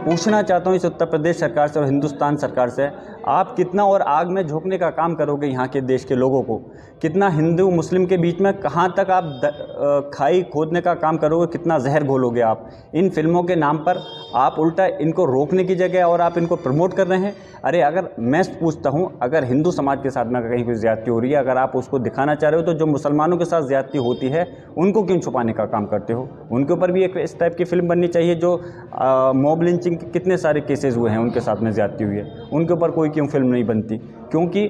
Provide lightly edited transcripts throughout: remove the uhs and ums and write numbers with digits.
पूछना चाहता हूँ इस उत्तर प्रदेश सरकार से और हिंदुस्तान सरकार से, आप कितना और आग में झोंकने का काम करोगे यहाँ के देश के लोगों को? कितना हिंदू मुस्लिम के बीच में कहाँ तक आप खाई खोदने का काम करोगे? कितना जहर घोलोगे आप इन फिल्मों के नाम पर? आप उल्टा इनको रोकने की जगह और आप इनको प्रमोट कर रहे हैं। अरे अगर मैं पूछता हूँ, अगर हिंदू समाज के साथ में कहीं कोई ज़्यादती हो रही है, अगर आप उसको दिखाना चाह रहे हो, तो जो मुसलमानों के साथ ज़्यादती होती है उनको क्यों छुपाने का काम करते हो? उनके ऊपर भी एक इस टाइप की फिल्म बननी चाहिए। जो मॉब लिंचिंग के कितने सारे केसेस हुए हैं, उनके साथ में ज़्यादती हुई है, उनके ऊपर कोई क्यों फिल्म नहीं बनती? क्योंकि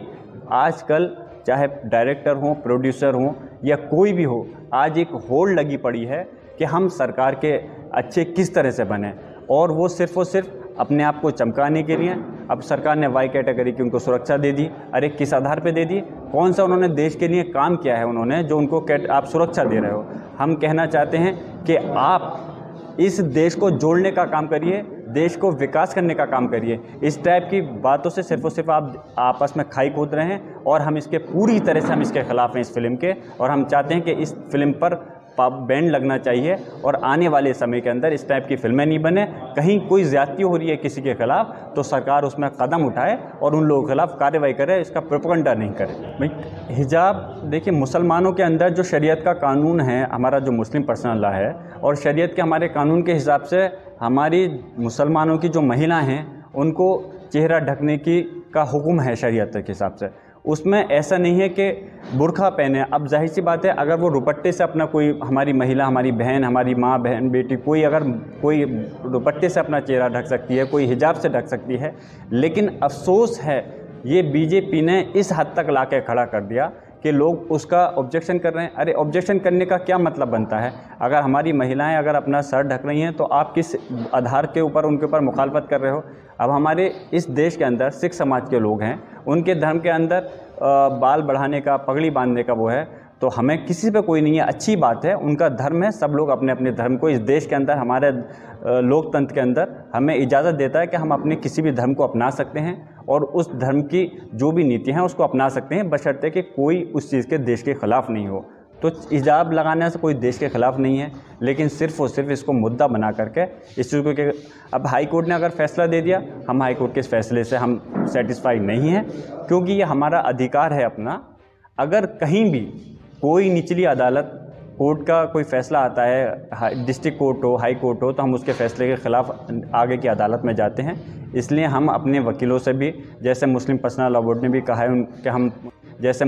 आजकल चाहे डायरेक्टर हों, प्रोड्यूसर हों या कोई भी हो, आज एक होड़ लगी पड़ी है कि हम सरकार के अच्छे किस तरह से बने, और वो सिर्फ़ और सिर्फ अपने आप को चमकाने के लिए। अब सरकार ने वाई कैटेगरी की उनको सुरक्षा दे दी। अरे किस आधार पे दे दी? कौन सा उन्होंने देश के लिए काम किया है उन्होंने जो उनको आप सुरक्षा दे रहे हो? हम कहना चाहते हैं कि आप इस देश को जोड़ने का काम करिए, देश को विकास करने का काम करिए। इस टाइप की बातों से सिर्फ़ और सिर्फ आप आपस में खाई खोद रहे हैं, और हम इसके पूरी तरह से हम इसके ख़िलाफ़ हैं इस फिल्म के, और हम चाहते हैं कि इस फिल्म पर बैन लगना चाहिए और आने वाले समय के अंदर इस टाइप की फिल्में नहीं बने। कहीं कोई ज़्यादती हो रही है किसी के ख़िलाफ़ तो सरकार उसमें कदम उठाए और उन लोगों के ख़िलाफ़ कार्रवाई करे, इसका प्रोपेगेंडा नहीं करे। भाई हिजाब देखिए, मुसलमानों के अंदर जो शरीयत का कानून है, हमारा जो मुस्लिम पर्सनल लॉ है, और शरीयत के हमारे कानून के हिसाब से हमारी मुसलमानों की जो महिला हैं उनको चेहरा ढकने की का हुक्म है शरीयत के हिसाब से। उसमें ऐसा नहीं है कि बुर्का पहने। अब जाहिर सी बात है, अगर वो दुपट्टे से अपना कोई हमारी महिला, हमारी बहन, हमारी माँ, बहन, बेटी, कोई अगर कोई दुपट्टे से अपना चेहरा ढक सकती है, कोई हिजाब से ढक सकती है, लेकिन अफसोस है ये बीजेपी ने इस हद तक ला के खड़ा कर दिया कि लोग उसका ऑब्जेक्शन कर रहे हैं। अरे ऑब्जेक्शन करने का क्या मतलब बनता है? अगर हमारी महिलाएं अगर अपना सर ढक रही हैं तो आप किस आधार के ऊपर उनके ऊपर मुखालफत कर रहे हो? अब हमारे इस देश के अंदर सिख समाज के लोग हैं, उनके धर्म के अंदर बाल बढ़ाने का, पगड़ी बांधने का वो है, तो हमें किसी पे कोई नहीं है, अच्छी बात है, उनका धर्म है, सब लोग अपने अपने धर्म को इस देश के अंदर, हमारे लोकतंत्र के अंदर हमें इजाज़त देता है कि हम अपने किसी भी धर्म को अपना सकते हैं और उस धर्म की जो भी नीति हैं उसको अपना सकते हैं, बशर्ते कि कोई उस चीज़ के देश के ख़िलाफ़ नहीं हो। तो हिजाब लगाने से कोई देश के ख़िलाफ़ नहीं है, लेकिन सिर्फ़ और सिर्फ इसको मुद्दा बना करके इस चीज़ को कि अब हाई कोर्ट ने अगर फ़ैसला दे दिया, हम हाई कोर्ट के इस फैसले से हम सेटिस्फाई नहीं हैं, क्योंकि ये हमारा अधिकार है अपना। अगर कहीं भी कोई निचली अदालत, कोर्ट का कोई फ़ैसला आता है, डिस्ट्रिक्ट कोर्ट हो, हाई कोर्ट हो, तो हम उसके फ़ैसले के ख़िलाफ़ आगे की अदालत में जाते हैं। इसलिए हम अपने वकीलों से भी, जैसे मुस्लिम पर्सनल लॉ बोर्ड ने भी कहा है कि हम जैसे